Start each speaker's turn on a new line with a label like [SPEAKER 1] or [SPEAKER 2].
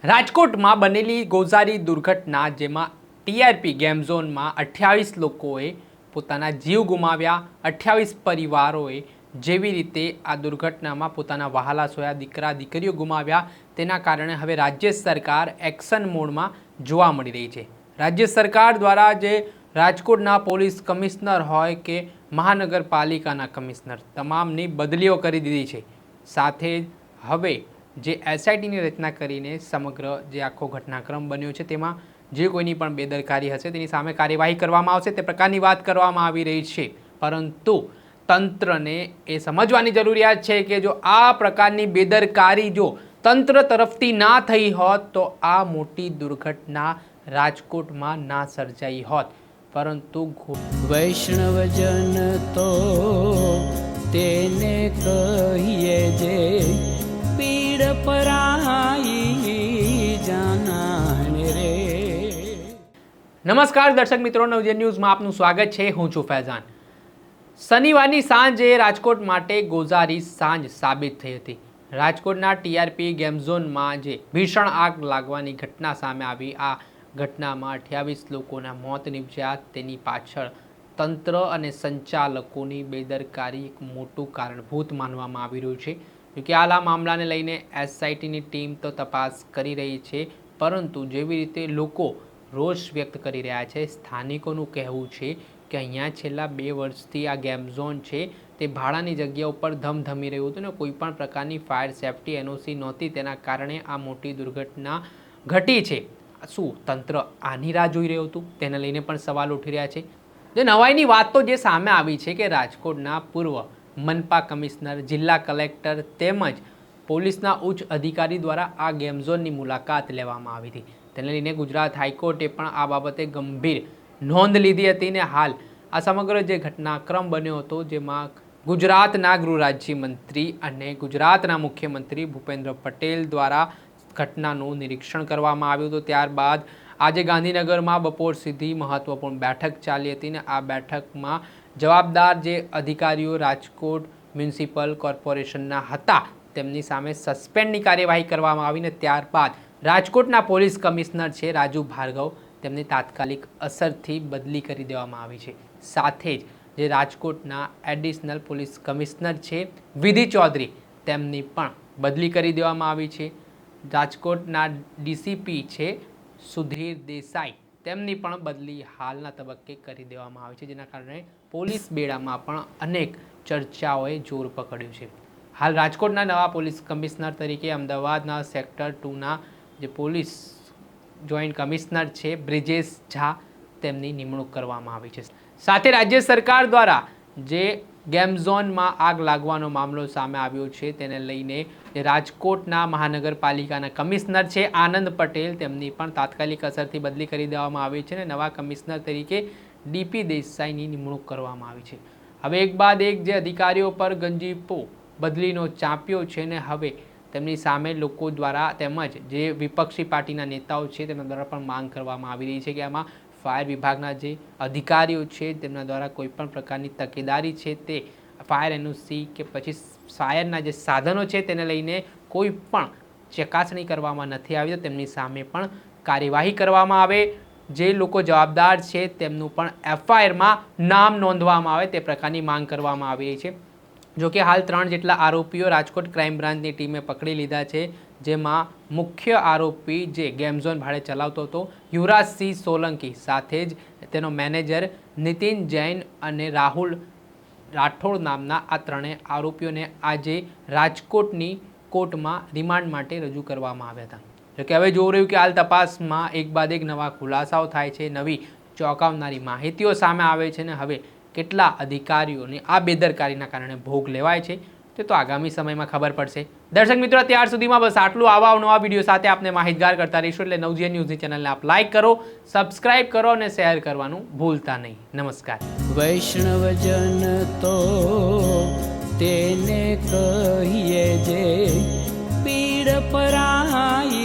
[SPEAKER 1] રાજકોટમાં બનેલી ગોઝારી દુર્ઘટના જેમાં ટીઆરપી ગેમ ઝોનમાં 28 લોકોએ પોતાના જીવ ગુમાવ્યા, 28 પરિવારોએ જેવી રીતે આ દુર્ઘટનામાં પોતાના વહાલા સોયા દીકરા દીકરીઓ ગુમાવ્યા, તેના કારણે હવે રાજ્ય સરકાર એક્શન મોડમાં જોવા મળી રહી છે। રાજ્ય સરકાર દ્વારા જે રાજકોટના પોલીસ કમિશનર હોય કે મહાનગરપાલિકાના કમિશનર તમામની બદલીઓ કરી દીધી છે। સાથે હવે જે એસઆઈટીની રચના કરીને સમગ્ર જે આખો ઘટનાક્રમ બન્યો છે તેમાં જે કોઈની પણ બેદરકારી હશે તેની સામે કાર્યવાહી કરવામાં આવશે તે પ્રકારની વાત કરવામાં આવી રહી છે। પરંતુ તંત્રને એ સમજવાની જરૂરિયાત છે કે જો આ પ્રકારની બેદરકારી જો તંત્ર તરફથી ના થઈ હોત તો આ મોટી દુર્ઘટના રાજકોટમાં ના સર્જાઈ હોત। પરંતુ
[SPEAKER 2] વૈષ્ણવજન તો તેને કહીએ જે પીડ પરાઈ જાનાને રે।
[SPEAKER 1] નમસ્કાર દર્શક મિત્રો, નવજીવન ન્યૂઝમાં આપનું સ્વાગત છે। હું છું ફૈઝાન। શનિવારની સાંજે રાજકોટ માટે ગોઝારી સાંજ સાબિત થઈ હતી। રાજકોટના ટીઆરપી ગેમ ઝોનમાં જે ભીષણ આગ લાગવાની ઘટના સામે આવી, આ ઘટનામાં 28 લોકોના મોત નીપજ્યા। તેની પાછળ તંત્ર અને સંચાલકોની બેદરકારી એક મોટું કારણભૂત માનવામાં આવી રહ્યું છે। જોકે હાલ આ મામલાને લઈને એસઆઈટીની ટીમ તો તપાસ કરી રહી છે, પરંતુ જેવી રીતે લોકો રોષ વ્યક્ત કરી રહ્યા છે, સ્થાનિકોનું કહેવું છે કે અહીંયા છેલ્લા 2 વર્ષથી આ ગેમ ઝોન છે તે ભાડાની જગ્યા ઉપર ધમધમી રહ્યું હતું ને કોઈ પણ પ્રકારની ફાયર સેફ્ટી એનઓસી નહોતી, તેના કારણે આ મોટી દુર્ઘટના ઘટી છે। શું તંત્ર આની રાહ જોઈ રહ્યું હતું તેને લઈને પણ સવાલ ઉઠી રહ્યા છે। જે નવાઈની વાત તો જે સામે આવી છે કે રાજકોટના પૂર્વ મનપા કમિશનર, જિલ્લા કલેક્ટર તેમજ પોલીસના ઉચ્ચ અધિકારી દ્વારા આ ગેમ ઝોનની મુલાકાત લેવામાં આવી હતી। તેને લઈને ગુજરાત હાઈકોર્ટે પણ આ બાબતે ગંભીર નોંધ લીધી હતી ને હાલ આ સમગ્ર જે ઘટનાક્રમ બન્યો હતો જેમાં ગુજરાતના ગૃહ રાજ્યમંત્રી અને ગુજરાતના મુખ્યમંત્રી ભૂપેન્દ્ર પટેલ દ્વારા ઘટનાનું નિરીક્ષણ કરવામાં આવ્યું હતું। ત્યારબાદ આજે ગાંધીનગરમાં બપોર સુધી મહત્વપૂર્ણ બેઠક ચાલી હતી ને આ બેઠકમાં જવાબદાર જે અધિકારીઓ રાજકોટ મ્યુનિસિપલ કોર્પોરેશનના હતા તેમની સામે સસ્પેન્ડની કાર્યવાહી કરવામાં આવીને ત્યારબાદ રાજકોટના પોલીસ કમિશનર છે રાજુ ભાર્ગવ તેમની તાત્કાલિક અસરથી બદલી કરી દેવામાં આવી છે। સાથે જ જે રાજકોટના એડિશનલ પોલીસ કમિશનર છે વિધિ ચૌધરી તેમની પણ બદલી કરી દેવામાં આવી છે। રાજકોટના ડીસીપી છે સુધીર દેસાઈ તેમની પણ બદલી હાલના તબક્કે કરી દેવામાં આવી છે, જેના કારણે પોલીસ બેડામાં પણ અનેક ચર્ચાઓએ જોર પકડ્યું છે। હાલ રાજકોટના નવા પોલીસ કમિશનર તરીકે અમદાવાદના સેક્ટર 2ના જે પોલીસ જોઈન્ટ કમિશનર છે બ્રિજેશ ઝા તેમની નિમણૂક કરવામાં આવી છે। સાથે રાજ્ય સરકાર દ્વારા જે ગેમ ઝોનમાં આગ લાગવાનો મામલો સામે આવ્યો છે તેને લઈને જે રાજકોટના મહાનગરપાલિકાના કમિશનર છે આનંદ પટેલ તેમની પણ તાત્કાલિક અસરથી બદલી કરી દેવામાં આવી છે અને નવા કમિશનર તરીકે ડીપી દેસાઈની નિમણૂક કરવામાં આવી છે। હવે એક બાદ એક જે અધિકારીઓ પર ગંજીપો બદલીનો ચાંપ્યો છે ને હવે તેમની સામે લોકો દ્વારા તેમજ જે વિપક્ષી પાર્ટીના નેતાઓ છે તેમના દ્વારા પણ માંગ કરવામાં આવી રહી છે કે આમાં ફાયર વિભાગના જે અધિકારીઓ છે તેમના દ્વારા કોઈપણ પ્રકારની તકેદારી છે તે ફાયર એનઓસી કે પછી ફાયરના જે સાધનો છે તેને લઈને કોઈ પણ ચકાસણી કરવામાં નથી આવી તો તેમની સામે પણ કાર્યવાહી કરવામાં આવે, જે લોકો જવાબદાર છે તેમનું પણ એફઆઈઆરમાં નામ નોંધવામાં આવે તે પ્રકારની માંગ કરવામાં આવી રહી છે। જોકે હાલ 3 જેટલા આરોપીઓ રાજકોટ ક્રાઇમ બ્રાન્ચની ટીમે પકડી લીધા છે, જેમાં મુખ્ય આરોપી જે ગેમ ઝોન ભાડે ચલાવતો હતો યુવરાજસિંહ સોલંકી, સાથે જ તેનો મેનેજર નીતિન જૈન અને રાહુલ રાઠોડ નામના આ 3 આરોપીઓને આજે રાજકોટની કોર્ટમાં રિમાન્ડ માટે રજૂ કરવામાં આવ્યા હતા। જોકે હવે જોઈ રહ્યું કે હાલ તપાસમાં એક બાદ એક નવા ખુલાસાઓ થાય છે, નવી ચોંકાવનારી માહિતીઓ સામે આવે છે ને હવે કેટલા અધિકારીઓને આ બેદરકારીના કારણે ભોગ લેવાય છે તે તો આગામી સમયમાં ખબર પડશે। દર્શક મિત્રો, ત્યાર સુધીમાં બસ આટલું। આવા નવા વિડીયો સાથે આપને માહિતગાર કરતા રહીશું, એટલે નવજીવન ન્યૂઝની ચેનલને આપ લાઇક કરો, સબસ્ક્રાઇબ કરો અને શેર કરવાનું ભૂલતા નહીં। નમસ્કાર।
[SPEAKER 2] વૈષ્ણવજન તો તેને કહીએ જે પીડ પરાઈ